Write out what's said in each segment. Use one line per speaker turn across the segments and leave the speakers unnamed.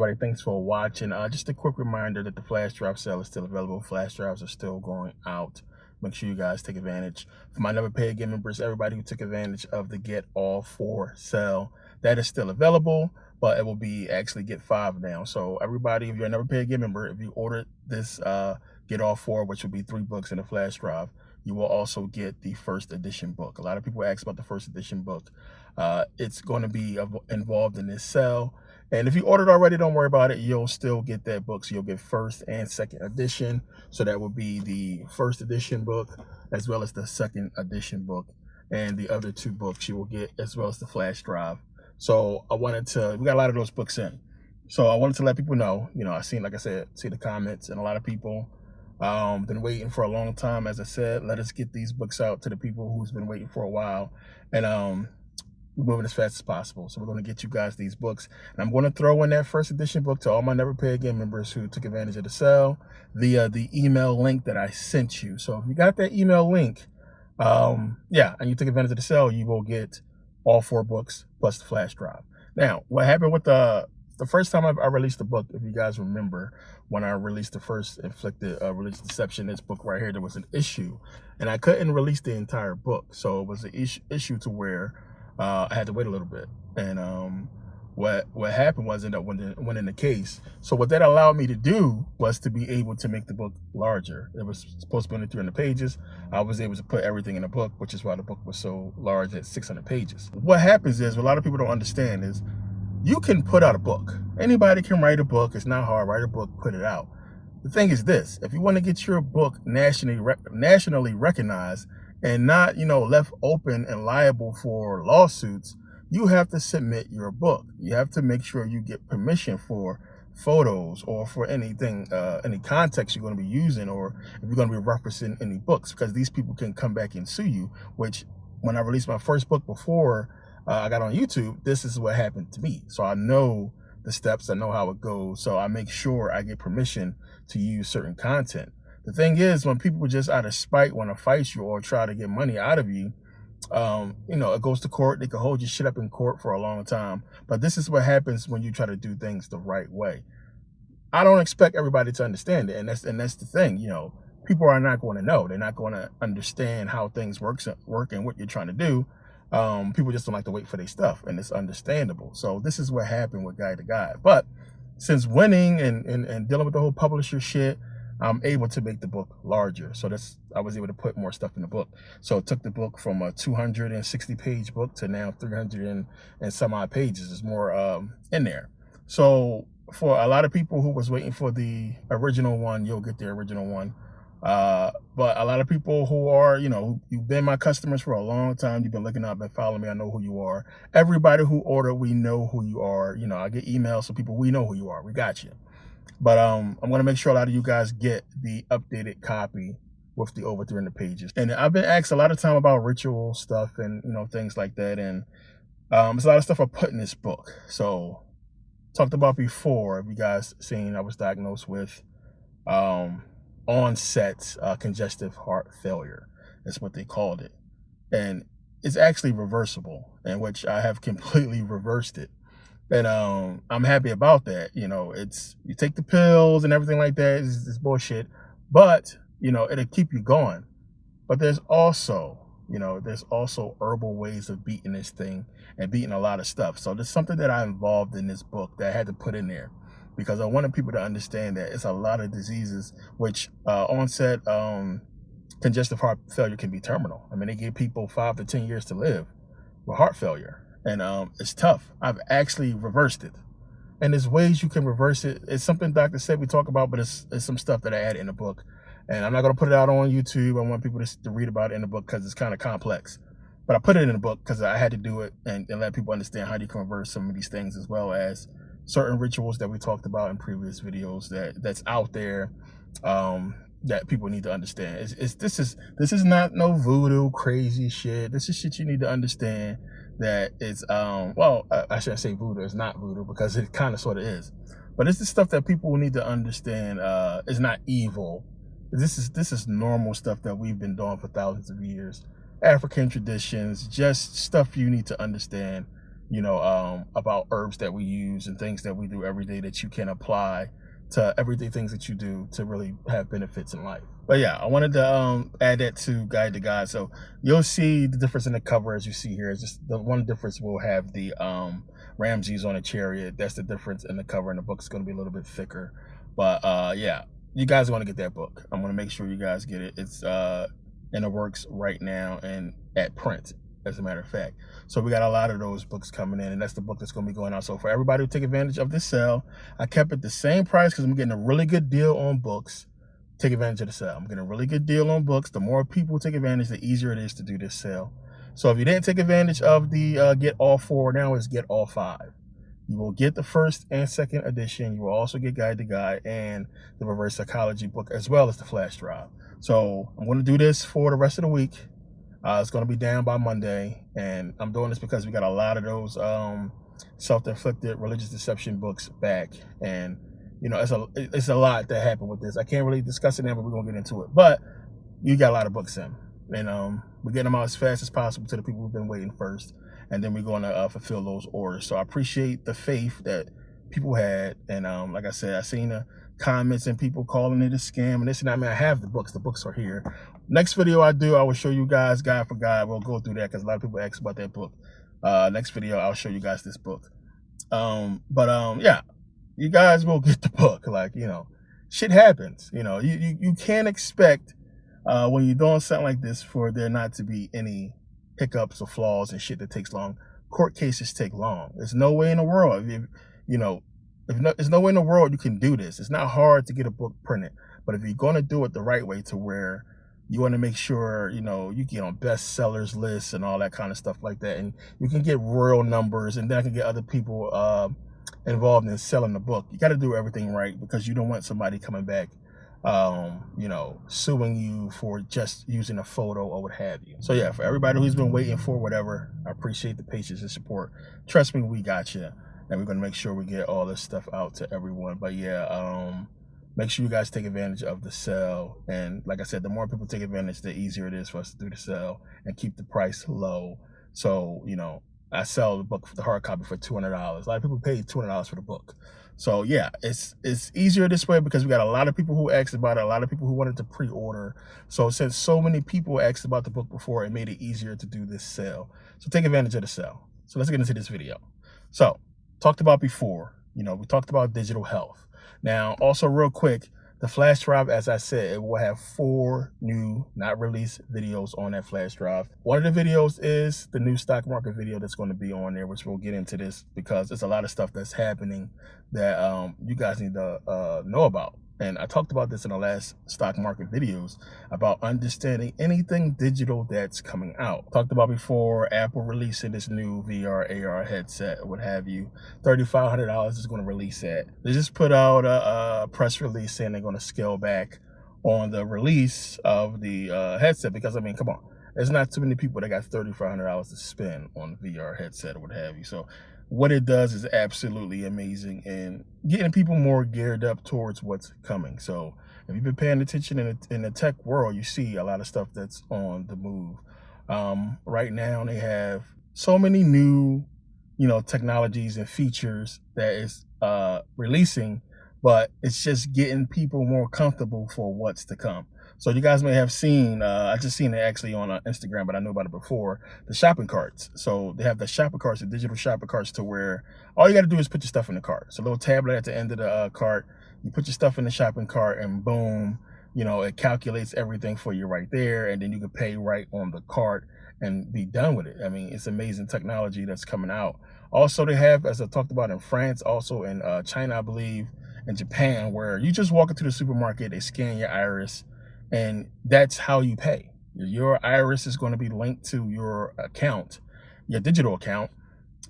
everybody, thanks for watching. Just a quick reminder that the flash drive sale is still available. Flash drives are still going out. Make sure you guys take advantage. For my Never Pay Again members, everybody who took advantage of the Get All 4 sale, that is still available, but it will be actually Get 5 now. So everybody, if you're a Never Pay Again member, if you ordered this Get All 4, which will be 3 books in a flash drive, you will also get the first edition book. A lot of people ask about the first edition book. It's going to be involved in this sale. And if you ordered already, don't worry about it. You'll still get that book. So you'll get first and second edition. So that will be the first edition book as well as the second edition book. And the other 2 books you will get as well as the flash drive. So we got a lot of those books in. So I wanted to let people know, I seen, like I said, see the comments, and a lot of people been waiting for a long time. As I said, let us get these books out to the people who's been waiting for a while. And we're moving as fast as possible. So we're going to get you guys these books. And I'm going to throw in that first edition book to all my Never Pay Again members who took advantage of the sale, the email link that I sent you. So if you got that email link, and you took advantage of the sale, you will get all 4 books plus the flash drive. Now, what happened with the first time I released the book, if you guys remember, when I released the first Inflicted Religious Deception, this book right here, there was an issue. And I couldn't release the entire book. So it was an issue to where I had to wait a little bit, and what happened was ended up winning the case. So what that allowed me to do was to be able to make the book larger. It was supposed to be only 300 pages. I was able to put everything in the book, which is why the book was so large at 600 pages. What happens is, what a lot of people don't understand is, you can put out a book. Anybody can write a book. It's not hard. Write a book, put it out. The thing is this: if you want to get your book nationally recognized, and not, left open and liable for lawsuits, you have to submit your book. You have to make sure you get permission for photos or for anything, any context you're going to be using, or if you're going to be referencing any books, because these people can come back and sue you, which when I released my first book before I got on YouTube, this is what happened to me. So I know the steps, I know how it goes. So I make sure I get permission to use certain content. The thing is, when people just out of spite want to fight you or try to get money out of you, it goes to court. They can hold your shit up in court for a long time. But this is what happens when you try to do things the right way. I don't expect everybody to understand it, and that's the thing. People are not going to know. They're not going to understand how things work and what you're trying to do. People just don't like to wait for their stuff, and it's understandable. So this is what happened with Guide to God. But since winning and dealing with the whole publisher shit, I'm able to make the book larger. So I was able to put more stuff in the book. So it took the book from a 260 page book to now 300 and some odd pages. There's more in there. So for a lot of people who was waiting for the original one, you'll get the original one. But a lot of people who are, you've been my customers for a long time. You've been looking up and following me. I know who you are. Everybody who ordered, we know who you are. I get emails from people. We know who you are. We got you. But I'm going to make sure a lot of you guys get the updated copy with the over 300 pages. And I've been asked a lot of time about ritual stuff and, things like that. And there's a lot of stuff I put in this book. So talked about before, if you guys seen, I was diagnosed with onset congestive heart failure. That's what they called it. And it's actually reversible, in which I have completely reversed it. And I'm happy about that. You take the pills and everything like that. It's bullshit, but it'll keep you going. But there's also herbal ways of beating this thing and beating a lot of stuff. So there's something that I involved in this book that I had to put in there, because I wanted people to understand that it's a lot of diseases which onset congestive heart failure can be terminal. I mean, they give people 5 to 10 years to live with heart failure. And it's tough. I've actually reversed it. And there's ways you can reverse it. It's something Dr. said we talk about, but it's some stuff that I add in the book. And I'm not going to put it out on YouTube. I want people to read about it in the book because it's kind of complex. But I put it in the book because I had to do it and let people understand how you can reverse some of these things, as well as certain rituals that we talked about in previous videos that's out there that people need to understand. This is not no voodoo crazy shit. This is shit you need to understand. That it's I shouldn't say voodoo. It's not voodoo, because it kind of sort of is, but it's the stuff that people need to understand is not evil. This is normal stuff that we've been doing for thousands of years. African traditions, just stuff you need to understand about herbs that we use and things that we do every day that you can apply to everyday things that you do to really have benefits in life. But yeah, I wanted to add that to Guide to God. So you'll see the difference in the cover as you see here. It's just the one difference will have the Ramses on a chariot. That's the difference in the cover, and the book's going to be a little bit thicker. But yeah, you guys want to get that book. I'm going to make sure you guys get it. It's in the works right now and at print, as a matter of fact. So we got a lot of those books coming in, and that's the book that's going to be going out. So for everybody who take advantage of this sale, I kept it the same price because I'm getting a really good deal on books. Take advantage of the sale. I'm getting a really good deal on books. The more people take advantage, the easier it is to do this sale. So if you didn't take advantage of the get all 4, now it's get all 5. You will get the first and second edition. You will also get Guide to God and the Reverse Psychology book, as well as the flash drive. So I'm going to do this for the rest of the week. It's going to be down by Monday, and I'm doing this because we got a lot of those self-inflicted religious deception books back, and it's a lot that happened with this. I can't really discuss it now, but we're going to get into it. But you got a lot of books in, and we're getting them out as fast as possible to the people who've been waiting first, and then we're going to fulfill those orders. So I appreciate the faith that people had, and like I said, I seen the comments and people calling it a scam and this and that. I mean, I have the books. The books are here. Next video I do, I will show you guys God for God. We'll go through that because a lot of people ask about that book. Next video, I'll show you guys this book. Yeah, you guys will get the book. Like, shit happens. You can't expect when you're doing something like this for there not to be any hiccups or flaws and shit that takes long. Court cases take long. There's no way in the world, there's no way in the world you can do this. It's not hard to get a book printed, but if you're going to do it the right way, to where you want to make sure, you get on bestsellers lists and all that kind of stuff like that, and you can get royal numbers, and then I can get other people involved in selling the book. You got to do everything right, because you don't want somebody coming back, suing you for just using a photo or what have you. So yeah, for everybody who's been waiting for whatever, I appreciate the patience and support. Trust me, we got you. And we're going to make sure we get all this stuff out to everyone. But yeah, make sure you guys take advantage of the sale. And like I said, the more people take advantage, the easier it is for us to do the sale and keep the price low. So, I sell the book, the hard copy, for $200. A lot of people pay $200 for the book. So yeah, it's easier this way because we got a lot of people who asked about it, a lot of people who wanted to pre-order. So since so many people asked about the book before, it made it easier to do this sale. So take advantage of the sale. So let's get into this video. So, talked about before, we talked about digital health. Now, also real quick, the flash drive, as I said, it will have 4 new, not released videos on that flash drive. One of the videos is the new stock market video that's going to be on there, which we'll get into this because there's a lot of stuff that's happening that you guys need to know about. And I talked about this in the last stock market videos about understanding anything digital that's coming out. Talked about before Apple releasing this new VR, AR headset, or what have you. $3,500 is going to release that. They just put out a press release saying they're going to scale back on the release of the headset because, I mean, come on. There's not too many people that got $3,500 to spend on the VR headset or what have you. So what it does is absolutely amazing and getting people more geared up towards what's coming. So if you've been paying attention in the tech world, you see a lot of stuff that's on the move. Right now they have so many new, technologies and features that is releasing, but it's just getting people more comfortable for what's to come. So you guys may have seen, I just seen it actually on Instagram, but I knew about it before, the shopping carts. So they have the shopping carts, the digital shopping carts, to where all you got to do is put your stuff in the cart. It's a little tablet at the end of the cart. You put your stuff in the shopping cart and boom, it calculates everything for you right there. And then you can pay right on the cart and be done with it. I mean, it's amazing technology that's coming out. Also, they have, as I talked about, in France, also in China, I believe, and Japan, where you just walk into the supermarket, they scan your iris, and that's how you pay. Your iris is going to be linked to your account, your digital account,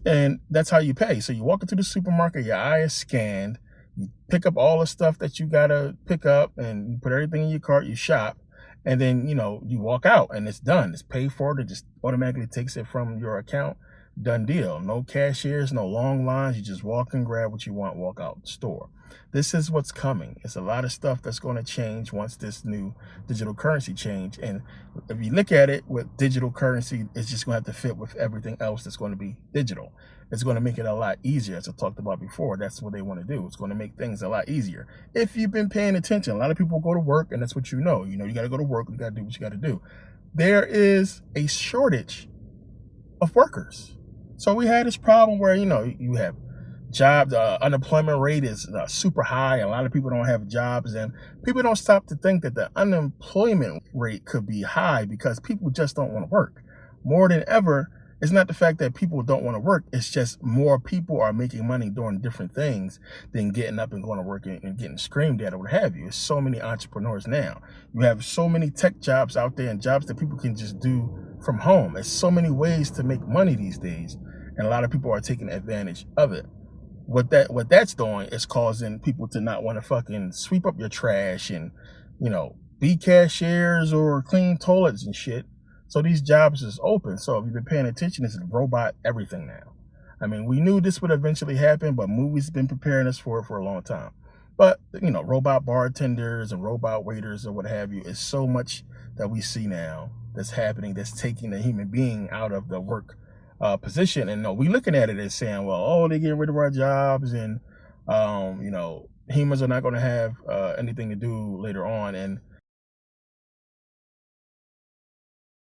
and that's how you pay. So you walk into the supermarket, your eye is scanned, you pick up all the stuff that you got to pick up, and you put everything in your cart, you shop, and then, you walk out, and it's done. It's paid for. It just automatically takes it from your account Done deal. No cashiers, no long lines. You just walk and grab what you want, walk out the store. This is what's coming. It's a lot of stuff that's going to change once this new digital currency change. And if you look at it with digital currency, it's just going to have to fit with everything else that's going to be digital. It's going to make it a lot easier, as I talked about before. That's what they want to do. It's going to make things a lot easier. If you've been paying attention, a lot of people go to work, and that's what you know. You got to go to work. You got to do what you got to do. There is a shortage of workers. So we had this problem where, you have jobs, unemployment rate is super high. A lot of people don't have jobs, and people don't stop to think that the unemployment rate could be high because people just don't want to work. More than ever, it's not the fact that people don't want to work. It's just more people are making money doing different things than getting up and going to work and getting screamed at or what have you. There's so many entrepreneurs now. You have so many tech jobs out there and jobs that people can just do from home. There's so many ways to make money these days, and a lot of people are taking advantage of it. What that's doing is causing people to not want to fucking sweep up your trash and, be cashiers or clean toilets and shit. So these jobs is open. So if you've been paying attention, it's robot everything now. I mean, we knew this would eventually happen, but movies have been preparing us for it for a long time. But, robot bartenders and robot waiters or what have you, is so much that we see now that's happening, that's taking the human being out of the work position. And we looking at it as saying, well, they're getting rid of our jobs, and humans are not going to have anything to do later on. And